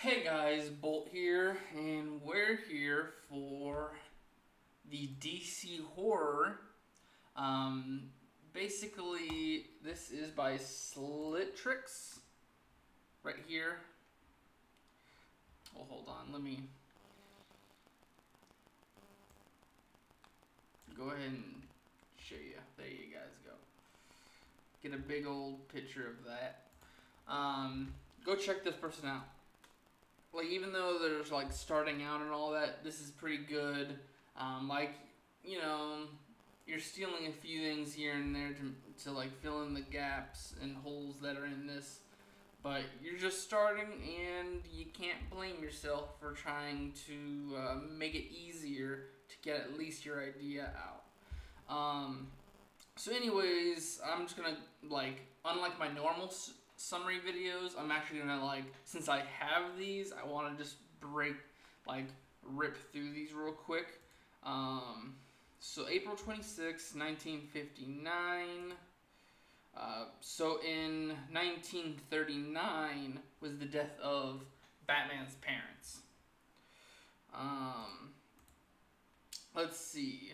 Hey guys, Bolt here, and we're here for the DC Horror. Um, Basically, this is by Slitrix, right here. Well, hold on, let me go ahead and show you. There you guys go. Get a big old picture of that. Go check this person out. Like, even though there's like starting out and all that, this is pretty good. Like, you know, you're stealing a few things here and there to like fill in the gaps and holes that are in this, but you're just starting and you can't blame yourself for trying to make it easier to get at least your idea out. So anyways, I'm just gonna, like, unlike my normal summary videos, I'm actually gonna, like, since I have these, I want to just rip through these real quick. So April 26, 1959. So in 1939 was the death of Batman's parents. Let's see.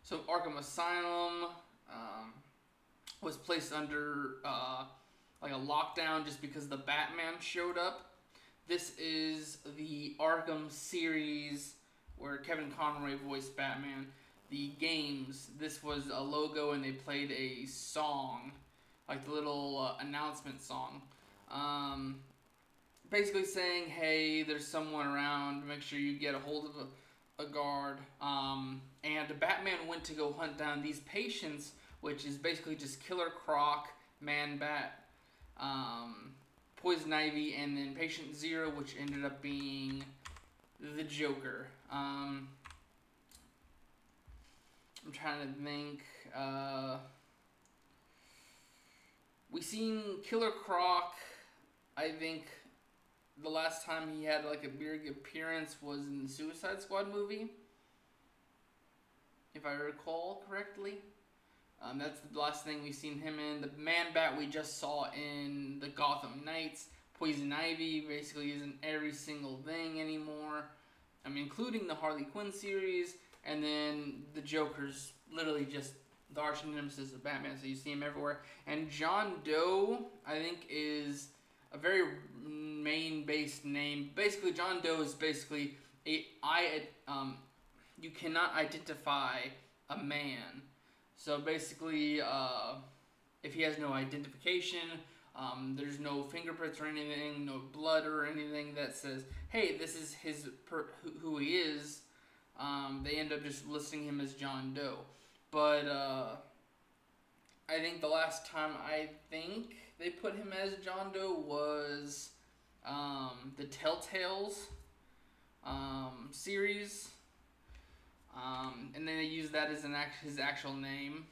So Arkham Asylum was placed under like a lockdown just because the Batman showed up. This is the Arkham series where Kevin Conroy voiced Batman. The games, this was a logo and they played a song, like the little announcement song. Basically saying, hey, there's someone around, make sure you get a hold of a guard. And Batman went to go hunt down these patients, which is basically just Killer Croc, Man-Bat, Poison Ivy, and then Patient Zero, which ended up being the Joker. I'm trying to think. We seen Killer Croc, I think the last time he had like a big appearance was in the Suicide Squad movie, if I recall correctly. That's the last thing we've seen him in. The Man-Bat we just saw in the Gotham Knights. Poison Ivy basically isn't every single thing anymore. Including the Harley Quinn series. And then the Joker's literally just the arch nemesis of Batman, so you see him everywhere. And John Doe, I think, is a very main-based name. Basically, John Doe is basically you cannot identify a man. So basically, if he has no identification, there's no fingerprints or anything, no blood or anything that says, hey, this is who he is, they end up just listing him as John Doe. But I think the last time they put him as John Doe was the Telltales series. And then they used that as his actual name.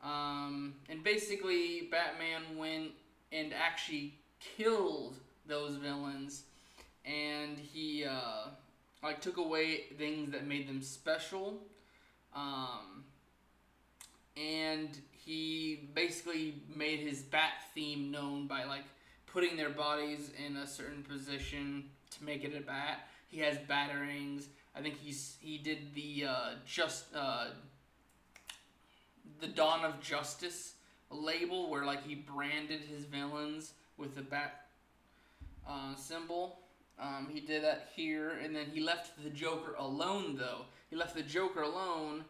And basically, Batman went and actually killed those villains, and he took away things that made them special. And he basically made his bat theme known by putting their bodies in a certain position to make it a bat. He has batarangs. I think he did the Dawn of Justice label where he branded his villains with the bat symbol. He did that here, and then he left the Joker alone, though. He left the Joker alone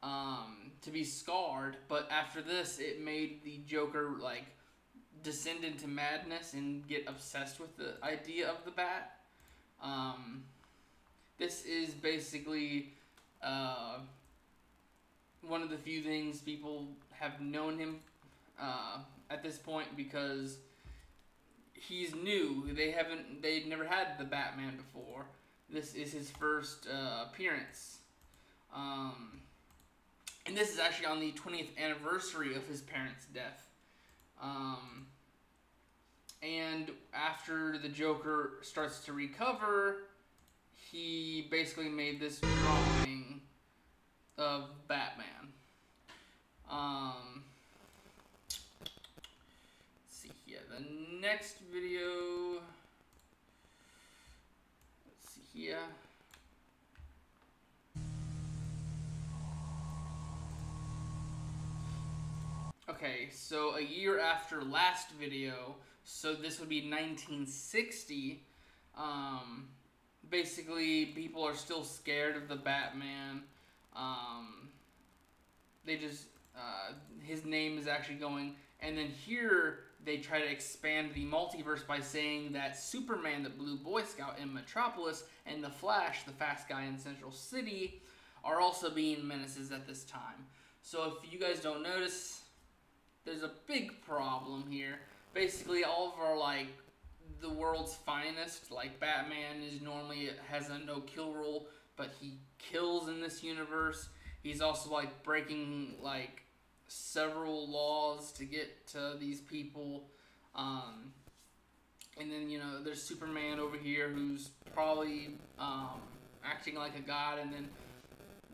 to be scarred, but after this, it made the Joker, descend into madness and get obsessed with the idea of the bat. This is basically one of the few things people have known him at this point, because he's new. They've never had the Batman before. This is his first appearance. And this is actually on the 20th anniversary of his parents' death. And after the Joker starts to recover, he basically made this drawing of Batman. Let's see here. The next video Yeah. Okay, so a year after last video, so this would be 1960. Um, Basically, people are still scared of the Batman. Um, they just his name is actually going, and then here they try to expand the multiverse by saying that Superman, the Blue Boy Scout in Metropolis, and the Flash, the fast guy in Central City, are also being menaces at this time. So if you guys don't notice, there's a big problem here. Basically, all of our the world's finest, like Batman, is normally has a no kill rule, but he kills in this universe. He's also like breaking like several laws to get to these people. And then there's Superman over here who's probably acting like a god. And then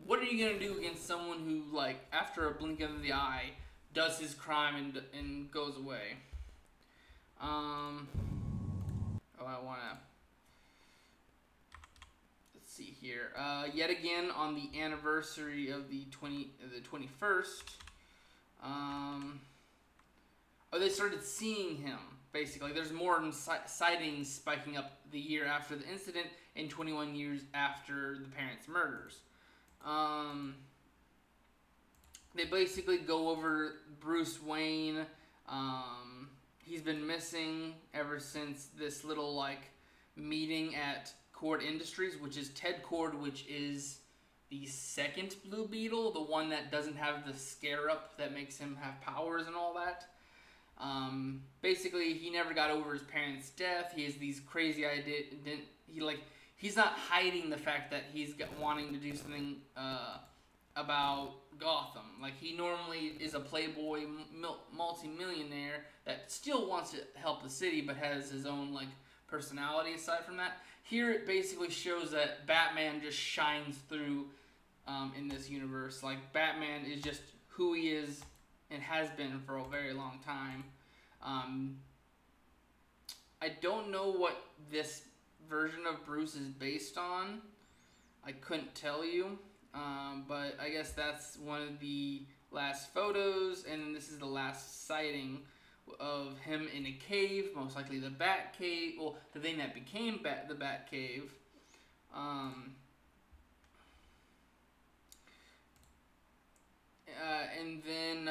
what are you gonna do against someone who like after a blink of the eye does his crime and goes away? I wanna. Let's see here. Yet again on the anniversary of the 21st. They started seeing him. Basically, there's more sightings spiking up the year after the incident and 21 years after the parents' murders. They basically go over Bruce Wayne. He's been missing ever since this little meeting at Cord Industries, which is Ted Cord, which is the second Blue Beetle, the one that doesn't have the scare-up that makes him have powers and all that. Basically, he never got over his parents' death. He has these crazy ideas. He's not hiding the fact that he's wanting to do something about Gotham. Like, he normally is a playboy multi-millionaire that still wants to help the city, but has his own personality aside from that. Here, it basically shows that Batman just shines through in this universe. Like, Batman is just who he is and has been for a very long time. I don't know what this version of Bruce is based on. I couldn't tell you. But I guess that's one of the last photos, and this is the last sighting of him in a cave, most likely the Bat Cave, well, the thing that became the Bat Cave. And then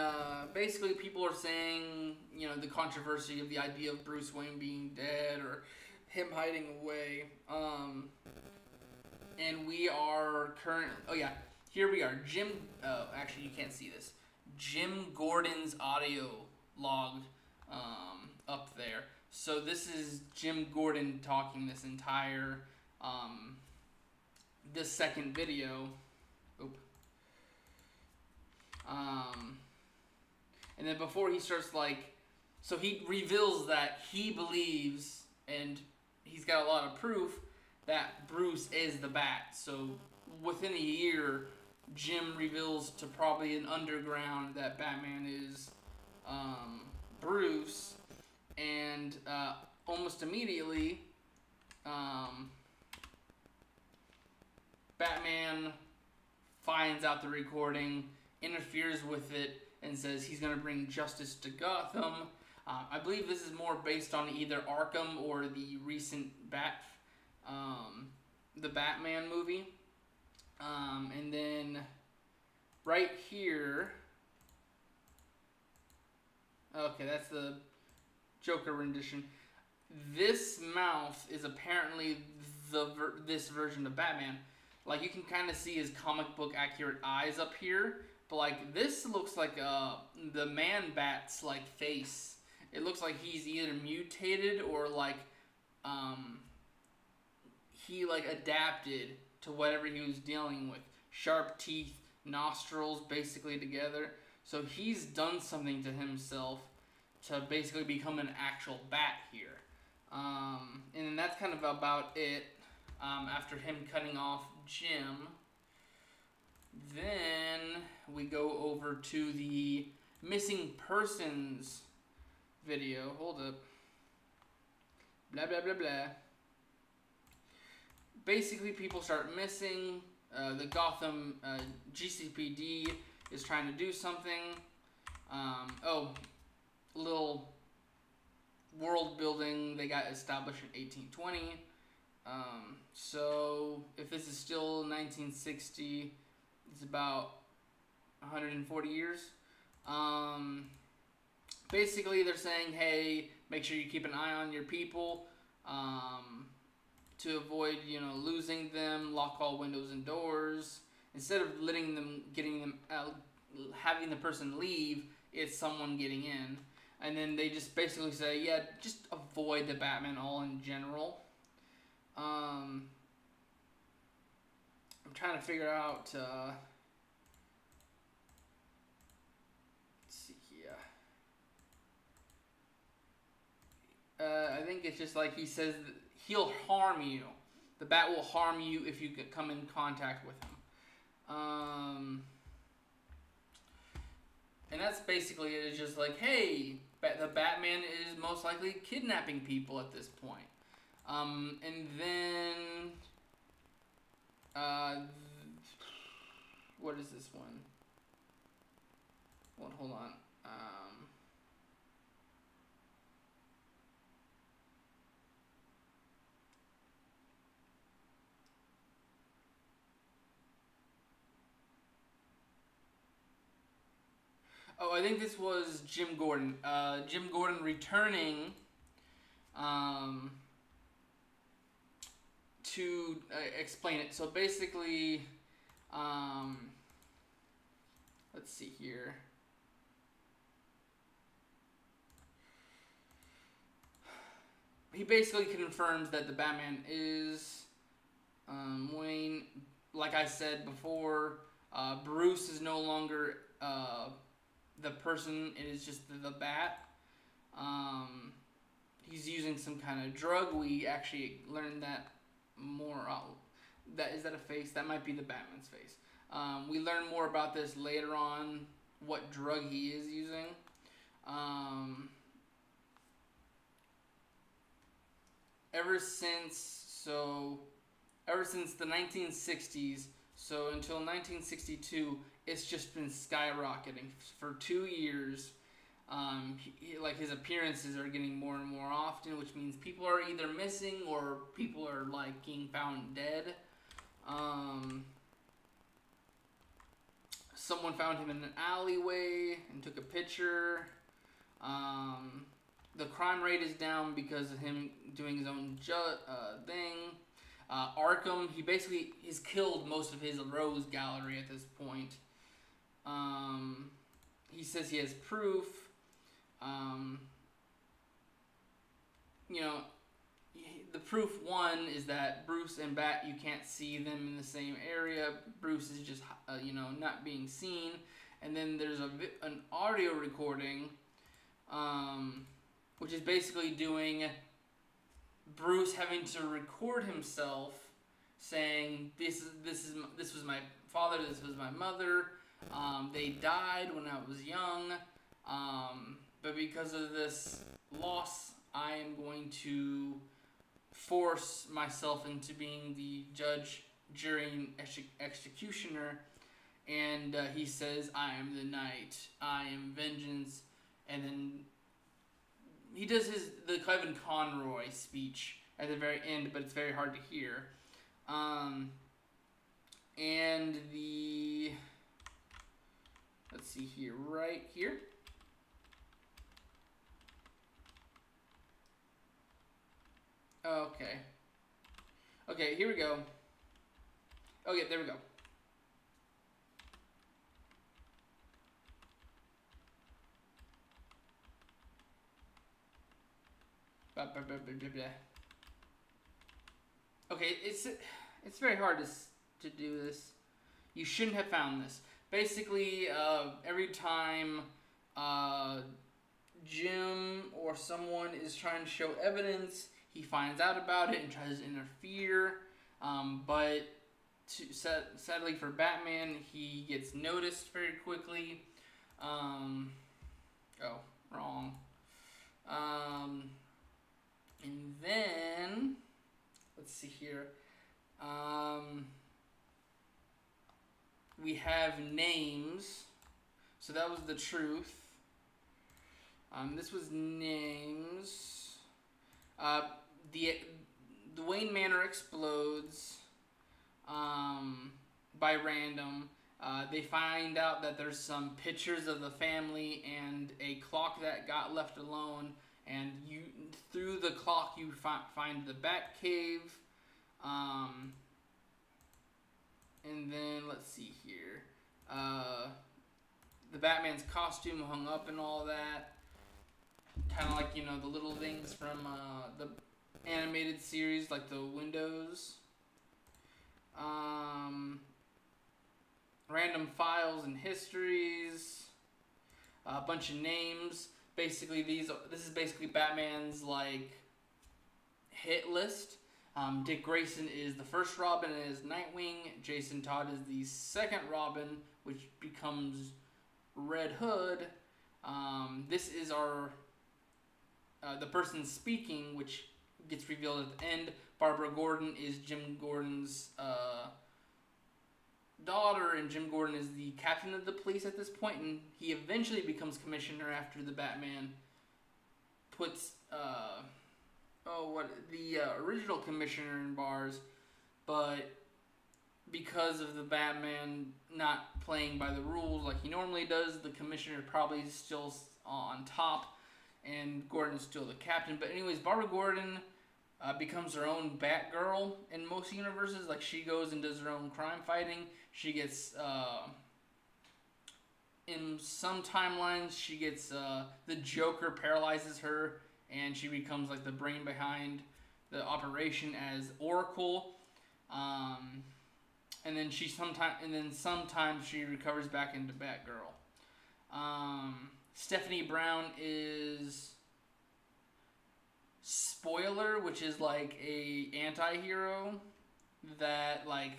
basically people are saying, the controversy of the idea of Bruce Wayne being dead or him hiding away. And we are here we are. Actually, you can't see this. Jim Gordon's audio log up there. So this is Jim Gordon talking this entire, this second video. Oop. And then before he starts so he reveals that he believes, and he's got a lot of proof, that Bruce is the Bat. So within a year, Jim reveals to probably an underground that Batman is Bruce, and almost immediately Batman finds out the recording, interferes with it, and says he's going to bring justice to Gotham. I believe this is more based on either Arkham or the recent the Batman movie. And then right here, okay, that's the Joker rendition. This mouth is apparently this version of Batman. Like, you can kind of see his comic book accurate eyes up here, but this looks like the Man-Bat's face. It looks like he's either mutated or he adapted to whatever he was dealing with. Sharp teeth, nostrils basically together. So he's done something to himself to basically become an actual bat here. And that's kind of about it. After him cutting off Jim, then we go over to the missing persons video. Hold up. Blah, blah, blah, blah. basically, people start missing. The Gotham GCPD is trying to do something. Little world building. They got established in 1820. So if this is still 1960, it's about 140 years. Basically, they're saying, hey, make sure you keep an eye on your people to avoid, losing them. Lock all windows and doors. Instead of getting them out, having the person leave, it's someone getting in. And then they just basically say, yeah, just avoid the Batman all in general. I'm trying to figure out. Let's see here. I think it's just like he says that he'll harm you. The Bat will harm you if you come in contact with him. And that's basically it. It's just like, hey, the Batman is most likely kidnapping people at this point. And then, what is this one? Well, hold on. I think this was Jim Gordon. Jim Gordon returning, to explain it. So basically, let's see here. He basically confirms that the Batman is Wayne. Like I said before, Bruce is no longer the person. It is just the Bat. He's using some kind of drug. We actually learned that more. Is that a face? That might be the Batman's face. We learn more about this later on. What drug he is using. Ever since the 1960s, so until 1962, it's just been skyrocketing for 2 years. Like his appearances are getting more and more often, which means people are either missing or people are like being found dead. Someone found him in an alleyway and took a picture. The crime rate is down because of him doing his own thing. Arkham, he basically has killed most of his rogues gallery at this point. He says he has proof. The proof one is that Bruce and Bat, you can't see them in the same area. Bruce is just, not being seen. And then there's an audio recording, which is basically doing Bruce having to record himself saying, this was my father, this was my mother. They died when I was young. But because of this loss, I am going to force myself into being the judge, jury, and executioner. And he says, I am the night, I am vengeance. And then he does the Kevin Conroy speech at the very end, but it's very hard to hear. And let's see here, right here. Okay, here we go. Okay, there we go. Okay, it's very hard to do this. You shouldn't have found this. Basically, every time Jim or someone is trying to show evidence, he finds out about it and tries to interfere. But sadly for Batman, he gets noticed very quickly. Wrong. And then, let's see here. have names. So that was the truth. This was names. The Wayne Manor explodes by random. They find out that there's some pictures of the family and a clock that got left alone. And through the clock, you find the Batcave. And then, let's see here. The Batman's costume hung up and all that. Kind of like, you know, the little things from the animated series, like the windows. Random files and histories. A bunch of names. Basically, this is basically Batman's, like, hit list. Dick Grayson is the first Robin and is Nightwing. Jason Todd is the second Robin, which becomes Red Hood. This is the person speaking, which gets revealed at the end. Barbara Gordon is Jim Gordon's daughter, and Jim Gordon is the captain of the police at this point, and he eventually becomes commissioner after the Batman puts the original commissioner in bars, but because of the Batman not playing by the rules like he normally does, the commissioner probably is still on top, and Gordon's still the captain. But anyways, Barbara Gordon becomes her own Batgirl in most universes. Like, she goes and does her own crime fighting. She gets, in some timelines, she gets, the Joker paralyzes her, and she becomes, like, the brain behind the operation as Oracle. And then sometimes she recovers back into Batgirl. Stephanie Brown is Spoiler, which is like a anti-hero that, like,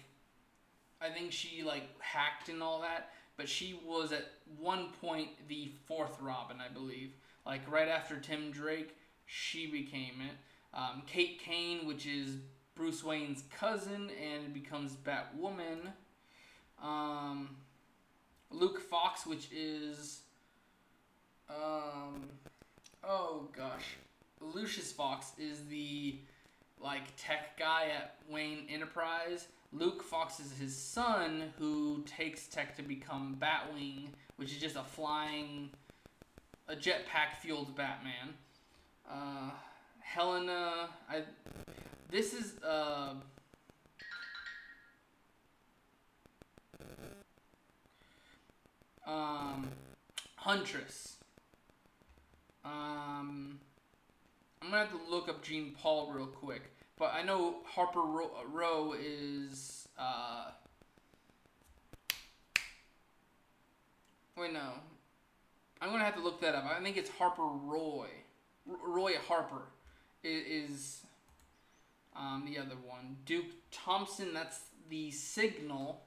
I think she, like, hacked and all that, but she was at one point the fourth Robin, I believe. Like, right after Tim Drake, she became it. Kate Kane, which is Bruce Wayne's cousin, and becomes Batwoman. Luke Fox, which is, Lucius Fox is the, like, tech guy at Wayne Enterprise. Luke Fox is his son, who takes tech to become Batwing, which is just a jetpack-fueled Batman. Helena, this is, Huntress. I'm gonna have to look up Jean Paul real quick, but I know Harper Row is, wait, no. I'm gonna have to look that up. I think it's Harper Roy. Roy Harper is the other one. Duke Thompson, that's the Signal,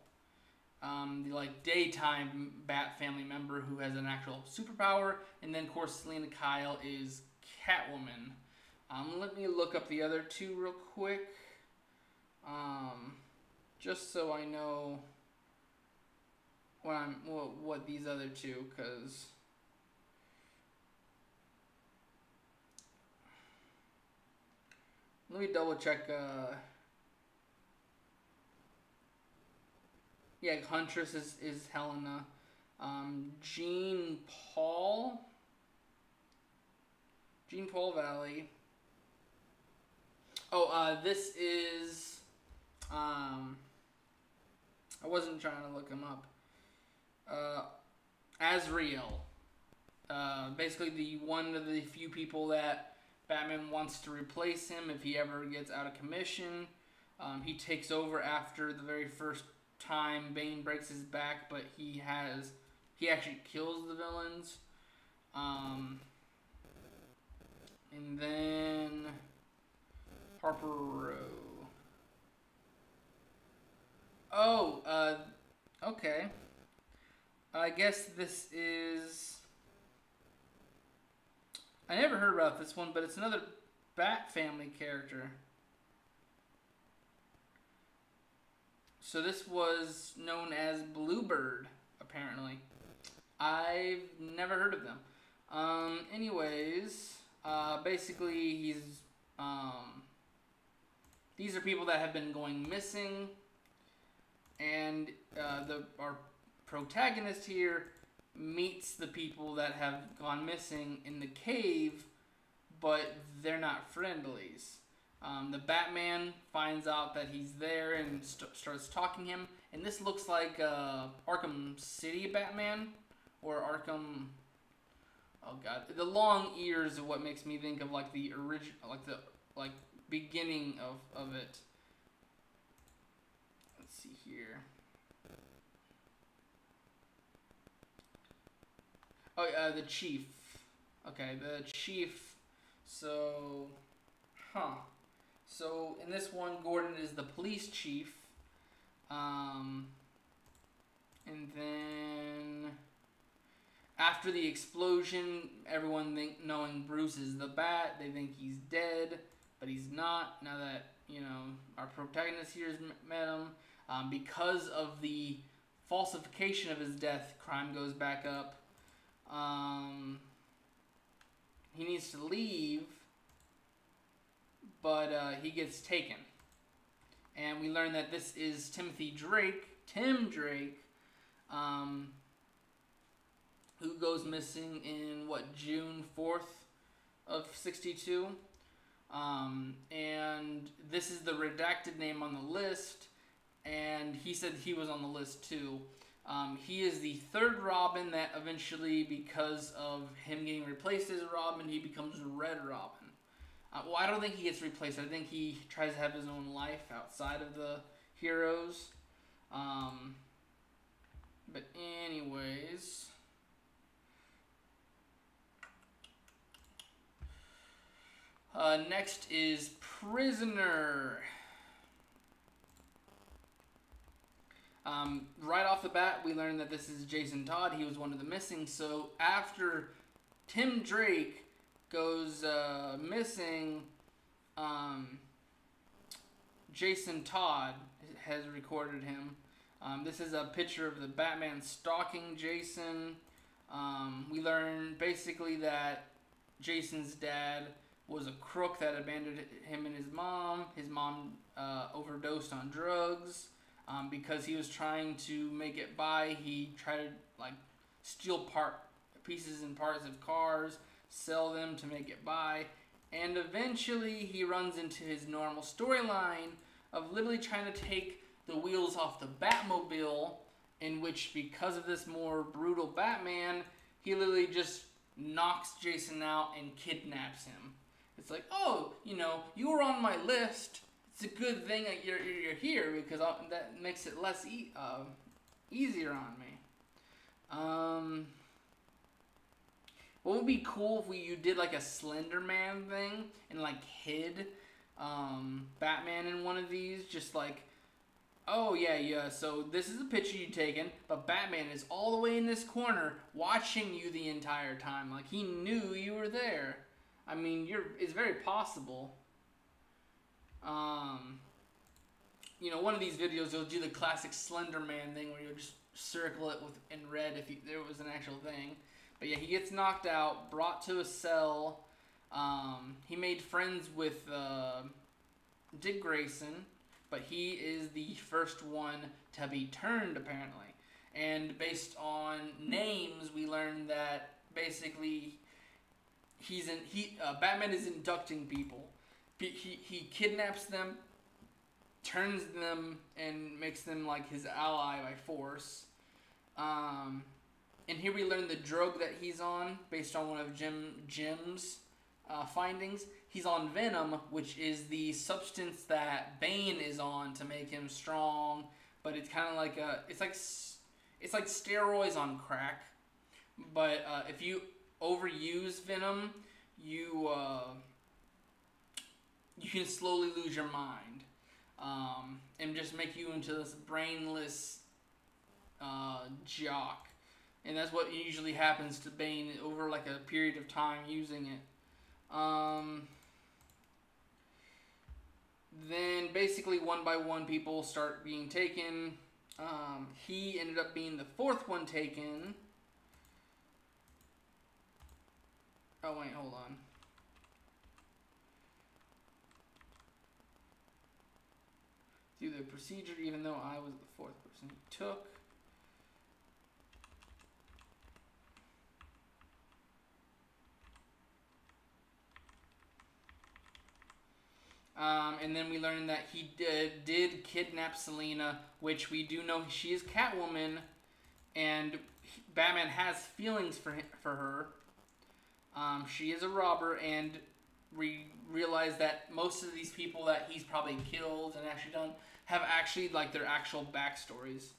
the, like, daytime Bat family member who has an actual superpower. And then, of course, Selena Kyle is Catwoman. Let me look up the other two real quick, just so I know what these other two, because let me double check. Yeah, Huntress is Helena. Jean Paul Valley. This is, I wasn't trying to look him up. Azrael. Basically one of the few people that Batman wants to replace him if he ever gets out of commission. He takes over after the very first time Bane breaks his back, but he actually kills the villains. And then Harper Row. Okay. I guess this is, I never heard about this one, but it's another Bat family character. So this was known as Bluebird, apparently. I've never heard of them. Anyways, basically these are people that have been going missing, and our protagonist here meets the people that have gone missing in the cave, but they're not friendlies. The Batman finds out that he's there and starts talking to him, and this looks like Arkham City Batman, or Arkham. Oh god, the long ears is what makes me think of like the original, like beginning of it. Let's see here. Oh, the chief. Okay, the chief. So, So in this one, Gordon is the police chief. And then after the explosion, everyone knowing Bruce is the Bat, they think he's dead, but he's not. Now that our protagonist here has met him, because of the falsification of his death, crime goes back up. He needs to leave, but he gets taken. And we learn that this is Tim Drake, who goes missing in, June 4th of 62. And this is the redacted name on the list, and he said he was on the list too. He is the third Robin that eventually, because of him getting replaced as Robin, he becomes Red Robin. Well, I don't think he gets replaced. I think he tries to have his own life outside of the heroes. But anyways, next is Prisoner. Right off the bat, we learn that this is Jason Todd. He was one of the missing. So after Tim Drake goes missing, Jason Todd has recorded him. This is a picture of the Batman stalking Jason. We learn basically that Jason's dad was a crook that abandoned him and his mom. His mom overdosed on drugs. Because he was trying to make it by, he tried to steal pieces and parts of cars, sell them to make it by, and eventually he runs into his normal storyline of literally trying to take the wheels off the Batmobile, in which, because of this more brutal Batman, he literally just knocks Jason out and kidnaps him. It's like, oh, you were on my list. It's a good thing that you're here, because that makes it less easier on me. What would be cool if you did like a Slender Man thing and hid Batman in one of these, just oh yeah, so this is a picture you've taken, but Batman is all the way in this corner watching you the entire time. He knew you were there. I mean, it's very possible. One of these videos, you'll do the classic Slender Man thing where you'll just circle it in red if there was an actual thing. But yeah, he gets knocked out, brought to a cell. He made friends with Dick Grayson, but he is the first one to be turned, apparently. And based on names, we learn that basically Batman is inducting people. He kidnaps them, turns them, and makes them his ally by force. And here we learn the drug that he's on, based on one of Jim's findings. He's on Venom, which is the substance that Bane is on to make him strong. But it's kind of it's like steroids on crack. But if you overuse Venom, you can slowly lose your mind, and just make you into this brainless jock. And that's what usually happens to Bane over a period of time using it. then basically one by one people start being taken. He ended up being the fourth one taken. Oh wait, hold on. Through the procedure, even though I was the fourth person he took. And then we learned that he did kidnap Selina, which we do know she is Catwoman, and Batman has feelings for her. She is a robber, and we realize that most of these people that he's probably killed and actually done have actually, like, their actual backstories.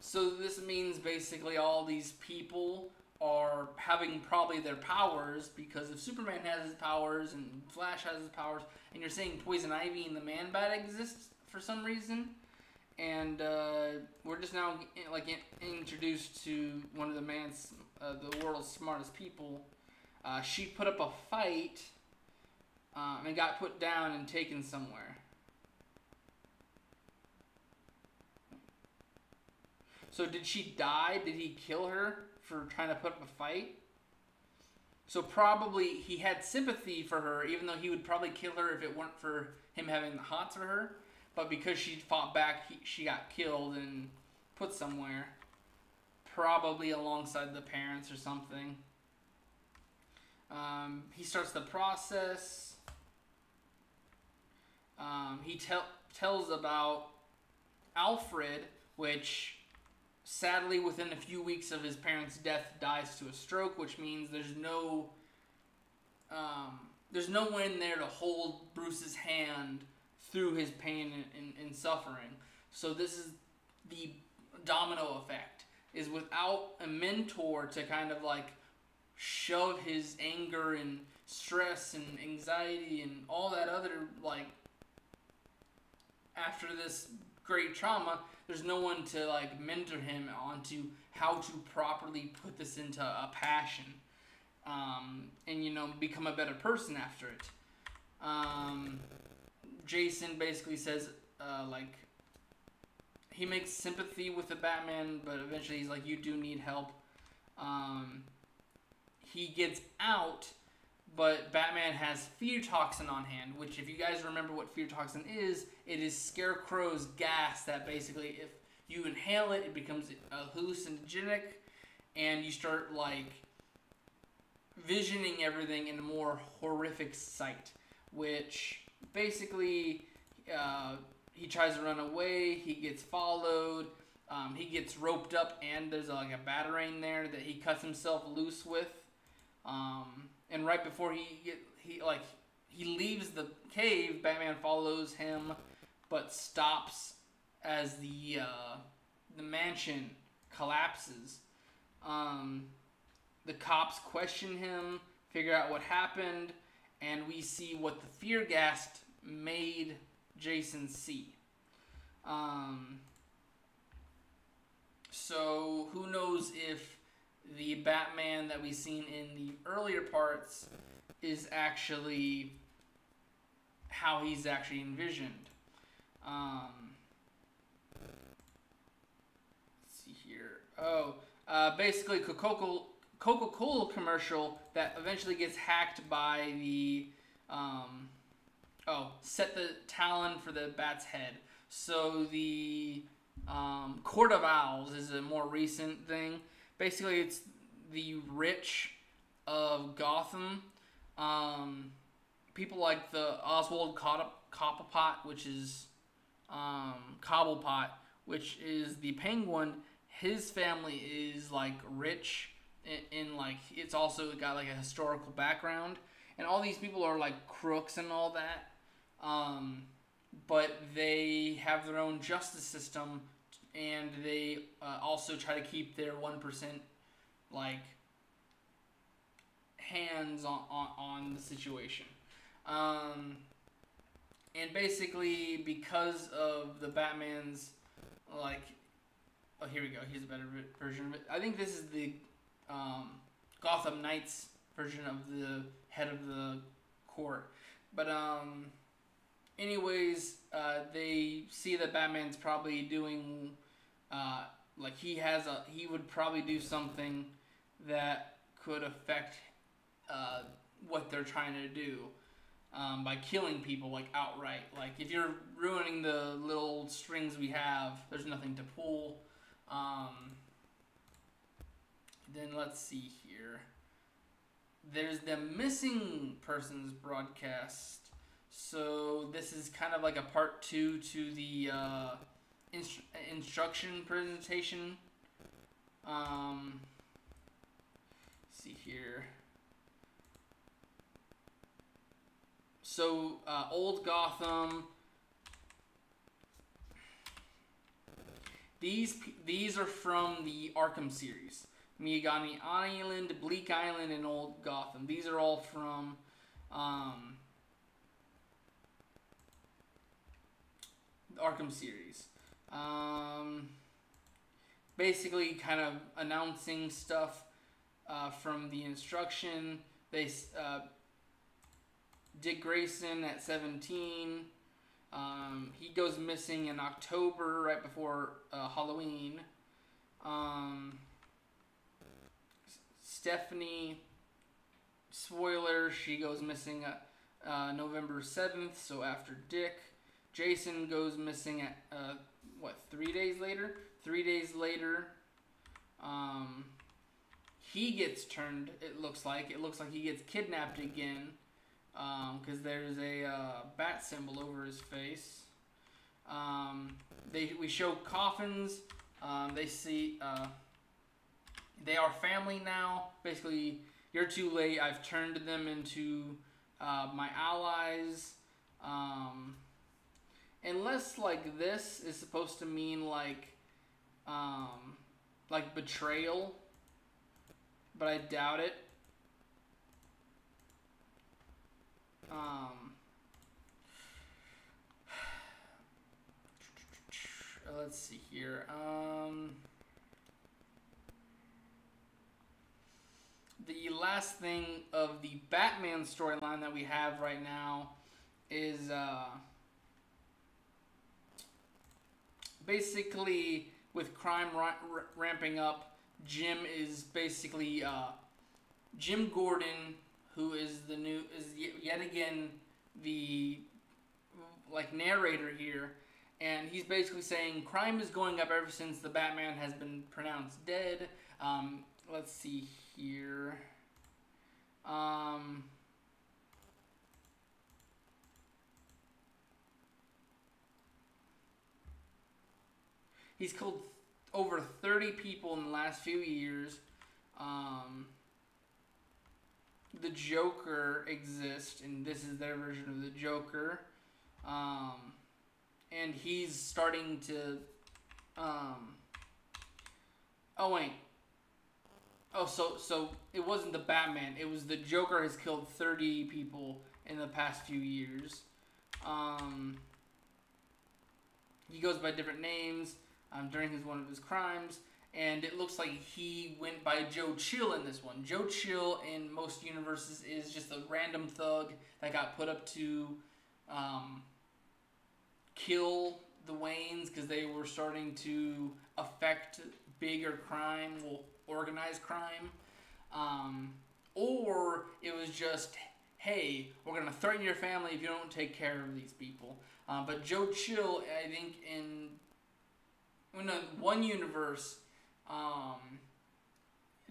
So this means basically all these people are having probably their powers, because if Superman has his powers and Flash has his powers, and you're saying Poison Ivy and the Man-Bat exists for some reason, and we're just now introduced to one of the world's smartest people. She put up a fight and got put down and taken somewhere. So did she die? Did he kill her for trying to put up a fight? So probably he had sympathy for her, even though he would probably kill her if it weren't for him having the hots for her. But because she fought back, she got killed and put somewhere. Probably alongside the parents or something. He starts the process. He tells about Alfred, which sadly within a few weeks of his parents' death dies to a stroke, which means there's no one there to hold Bruce's hand through his pain and suffering. So this is the domino effect, is without a mentor to kind of like shove his anger and stress and anxiety and all that other, like, after this great trauma, there's no one to like mentor him onto how to properly put this into a passion, and become a better person after it. Jason basically says he makes sympathy with the Batman, but eventually he's like, you do need help. He gets out, but Batman has fear toxin on hand, which, if you guys remember what fear toxin is, it is Scarecrow's gas that basically, if you inhale it, it becomes hallucinogenic, and you start, like, visioning everything in a more horrific sight, which basically he tries to run away, he gets followed, he gets roped up, and there's like a batarang there that he cuts himself loose with. And right before he leaves the cave, Batman follows him, but stops as the mansion collapses. The cops question him, figure out what happened, and we see what the fear gas made Jason see. So who knows if the Batman that we've seen in the earlier parts is actually how he's actually envisioned. Let's see here. Basically Coca-Cola commercial that eventually gets hacked by the set the Talon for the Bat's head. So the Court of Owls is a more recent thing. Basically, it's the rich of Gotham. People like the Oswald Cobblepot, which is Cobblepot, which is the Penguin. His family is like rich, in like, it's also got like a historical background, and all these people are like crooks and all that. But they have their own justice system, and they also try to keep their 1% like hands on the situation. And basically, because of the Batman's like, oh, here we go. Here's a better version of it. I think this is the Gotham Knights version of the head of the court. But anyways, they see that Batman's probably doing like he would probably do something that could affect what they're trying to do by killing people like outright. Like if you're ruining the little strings we have, there's nothing to pull. Then let's see here. There's the missing persons broadcast. So this is kind of like a part 2 to the instruction presentation. See here. So Old Gotham. These are from the Arkham series. Miagani Island, Bleak Island, and Old Gotham. These are all from the Arkham series. Basically, kind of announcing stuff from the instruction. They Dick Grayson at 17. He goes missing in October, right before Halloween. Stephanie, spoiler, she goes missing November 7th, so after Dick. Jason goes missing at, 3 days later? 3 days later, he gets turned, it looks like. It looks like he gets kidnapped again, because there's a bat symbol over his face. We show coffins. They see... they are family now. Basically, you're too late. I've turned them into my allies. Unless, like, this is supposed to mean, like betrayal. But I doubt it. Let's see here. The last thing of the Batman storyline that we have right now is basically with crime ramping up. Jim is basically Jim Gordon, who is yet again the narrator here, and he's basically saying crime is going up ever since the Batman has been pronounced dead. Let's see here. He's killed over 30 people in the last few years. The Joker exists, and this is their version of the Joker. And he's starting to... Oh, wait. Oh, so it wasn't the Batman. It was the Joker has killed 30 people in the past few years. He goes by different names during one of his crimes. And it looks like he went by Joe Chill in this one. Joe Chill in most universes is just a random thug that got put up to kill the Waynes because they were starting to affect bigger crime, organized crime. Or it was just, hey, we're going to threaten your family if you don't take care of these people. But Joe Chill, I think in one universe...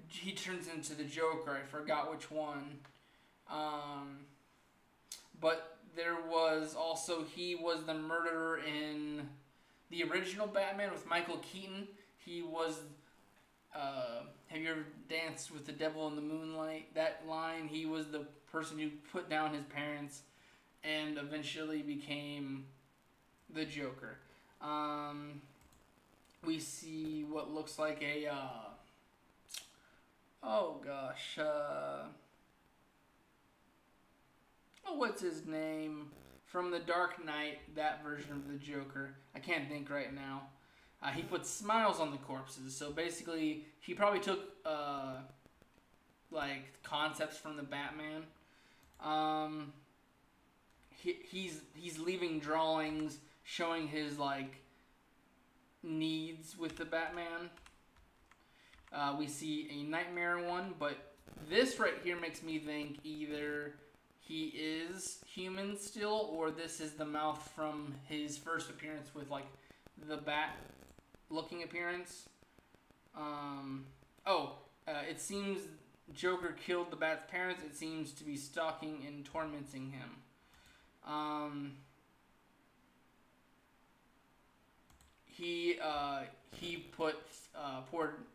he turns into the Joker. I forgot which one. But there was also, he was the murderer in the original Batman with Michael Keaton. He was, have you ever danced with the devil in the moonlight? That line, he was the person who put down his parents and eventually became the Joker. We see what looks like a, what's his name? From The Dark Knight, that version of the Joker. I can't think right now. He puts smiles on the corpses, so basically, he probably took, concepts from the Batman. he's leaving drawings showing his like needs with the Batman. We see a Nightmare one, but this right here makes me think either he is human still, or this is the mouth from his first appearance with like the bat looking appearance. It seems Joker killed the Bat's parents. It seems to be stalking and tormenting him. He poured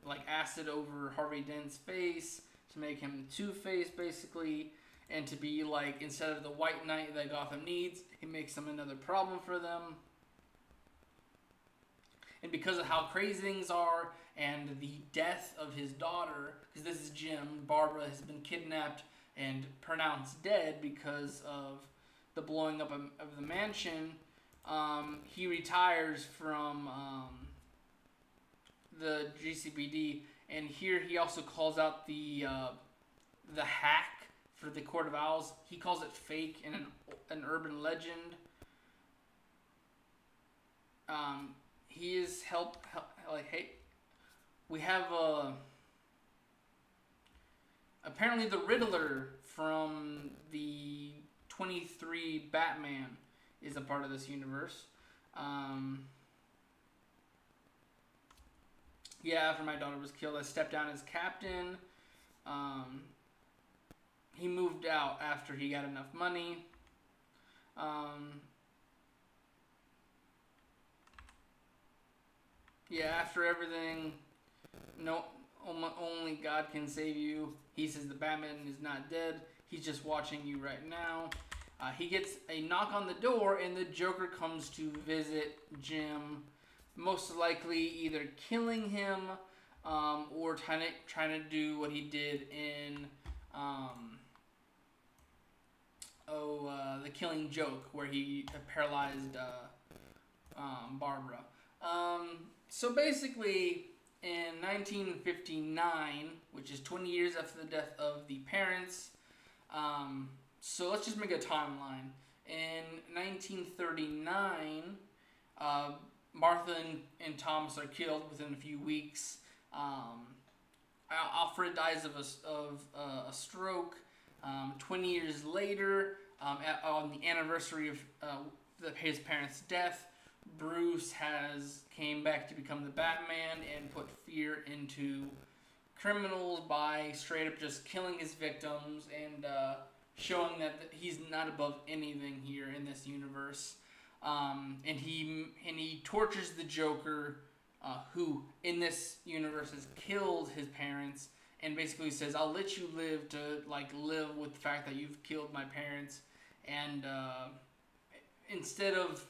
like acid over Harvey Dent's face to make him Two-Face basically, and to be like, instead of the White Knight that Gotham needs, he makes him another problem for them. And because of how crazy things are, and the death of his daughter, because this is Jim, Barbara has been kidnapped and pronounced dead because of the blowing up of the mansion. He retires from the GCPD, and here he also calls out the hack for the Court of Owls. He calls it fake and an urban legend. He is hey, we have apparently the Riddler from the 23 Batman is a part of this universe. After my daughter was killed, I stepped down as captain. He moved out after he got enough money. After everything, only God can save you. He says the Batman is not dead. He's just watching you right now. He gets a knock on the door, and the Joker comes to visit Jim, most likely either killing him or trying to do what he did in The Killing Joke, where he paralyzed Barbara. So basically, in 1959, which is 20 years after the death of the parents, so let's just make a timeline. In 1939, Martha and Thomas are killed within a few weeks. Alfred dies of a stroke. 20 years later, on the anniversary of his parents' death, Bruce came back to become the Batman and put fear into criminals by straight up just killing his victims and showing that he's not above anything here in this universe. And he tortures the Joker, who in this universe has killed his parents, and basically says, "I'll let you live to live with the fact that you've killed my parents." And instead of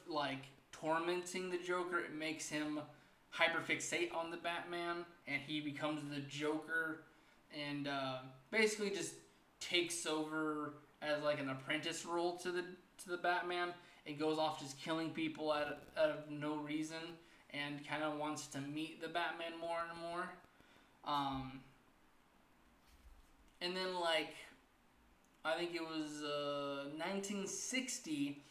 tormenting the Joker, it makes him hyperfixate on the Batman, and he becomes the Joker, and basically just takes over as an apprentice role to the Batman, and goes off just killing people out of no reason, and kind of wants to meet the Batman more and more. And then I think it was 1960,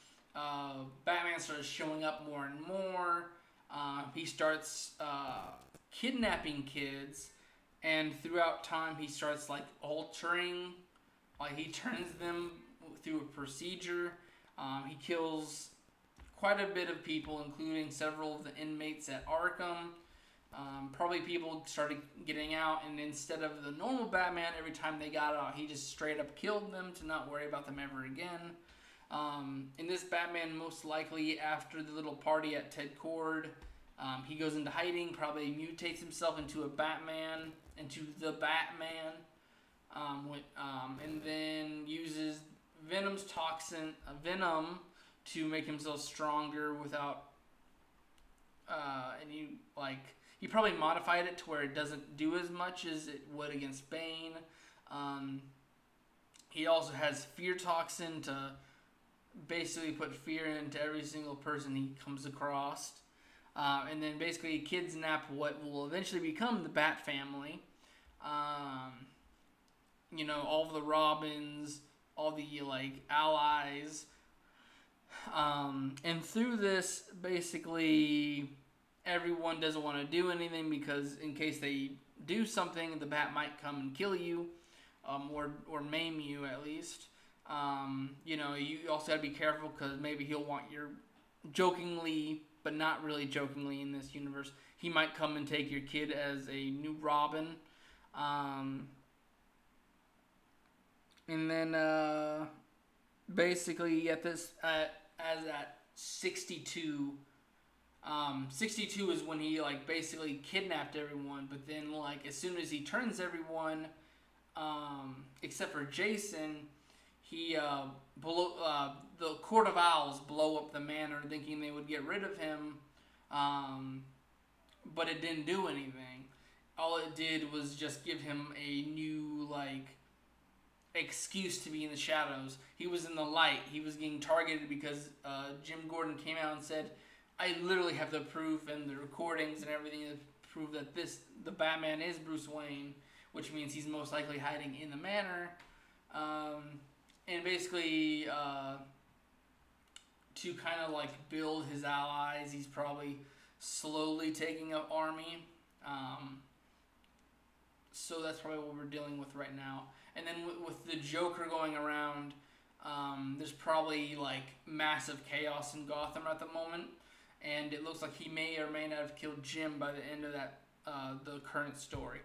Batman starts showing up more and more. He starts kidnapping kids, and throughout time he starts altering. He turns them through a procedure. He kills quite a bit of people, including several of the inmates at Arkham. Probably people started getting out, and instead of the normal Batman, every time they got out, he just straight up killed them to not worry about them ever again. In this Batman, most likely after the little party at Ted Cord, he goes into hiding, probably mutates himself into the Batman, and then uses Venom to make himself stronger without, he probably modified it to where it doesn't do as much as it would against Bane. He also has fear toxin to basically put fear into every single person he comes across. And then basically kidnap what will eventually become the Bat family. All the Robins, all the allies, And through this, basically, everyone doesn't want to do anything because in case they do something, the bat might come and kill you, or maim you at least. You know, you also have to be careful because maybe he'll want your, jokingly, but not really jokingly in this universe, he might come and take your kid as a new Robin. And then basically at this, as at 62, 62 is when he like basically kidnapped everyone, but then like as soon as he turns everyone, except for Jason, he the Court of Owls blow up the manor thinking they would get rid of him, but it didn't do anything. All it did was just give him a new like excuse to be in the shadows. He was in the light. He was getting targeted because Jim Gordon came out and said, I literally have the proof and the recordings and everything to prove that the Batman is Bruce Wayne, which means he's most likely hiding in the manor. And basically, to kind of like build his allies, he's probably slowly taking an army. So that's probably what we're dealing with right now. And then with the Joker going around, there's probably like massive chaos in Gotham at the moment, and it looks like he may or may not have killed Jim by the end of that the current story.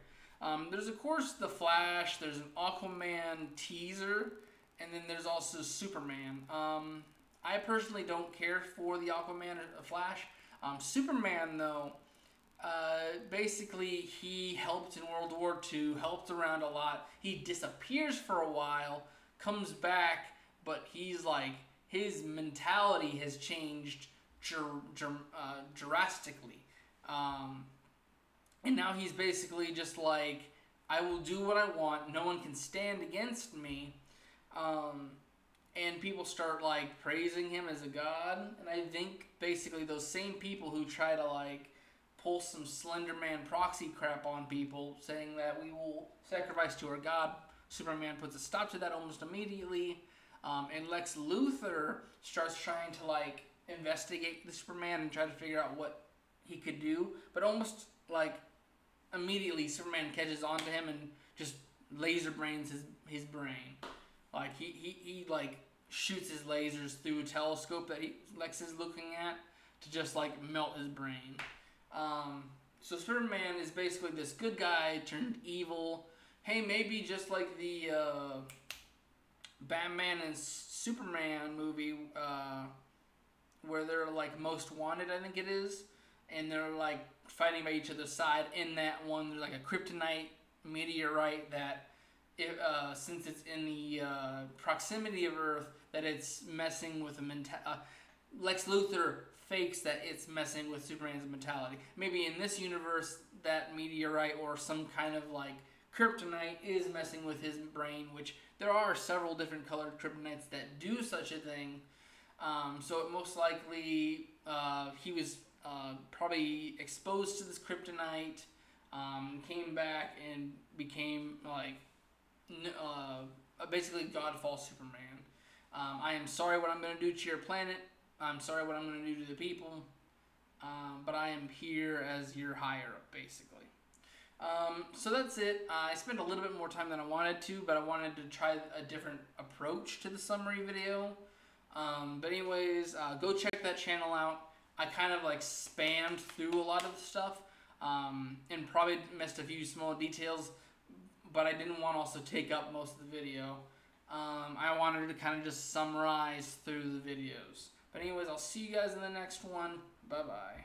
There's of course the Flash. There's an Aquaman teaser, and then there's also Superman. I personally don't care for the Aquaman or Flash. Superman though. Basically, he helped in World War II, helped around a lot. He disappears for a while, comes back, but he's like, his mentality has changed drastically. And now he's basically just like, I will do what I want, no one can stand against me. And people start like praising him as a god. And I think basically those same people who try to like pull some Slender Man proxy crap on people, saying that we will sacrifice to our god, Superman puts a stop to that almost immediately. And Lex Luthor starts trying to like investigate the Superman and try to figure out what he could do, but almost like immediately Superman catches on to him and just laser brains his brain. Like he like shoots his lasers through a telescope that Lex is looking at to just like melt his brain. So Superman is basically this good guy turned evil. Hey, maybe just like the Batman and Superman movie, where they're like most wanted, I think it is, and they're like fighting by each other's side. In that one, there's like a kryptonite meteorite that, since it's in the proximity of Earth, that it's messing with Lex Luthor fakes that it's messing with Superman's mentality. Maybe in this universe, that meteorite or some kind of like kryptonite is messing with his brain, which there are several different colored kryptonites that do such a thing. So it most likely he was probably exposed to this kryptonite, came back and became like basically Godfall Superman. I am sorry what I'm going to do to your planet. I'm sorry what I'm going to do to the people. But I am here as your higher up, basically. So that's it. I spent a little bit more time than I wanted to, but I wanted to try a different approach to the summary video. But anyways, go check that channel out. I kind of like spammed through a lot of the stuff, and probably missed a few small details, but I didn't want to also take up most of the video. I wanted to kind of just summarize through the videos. But anyways, I'll see you guys in the next one. Bye-bye.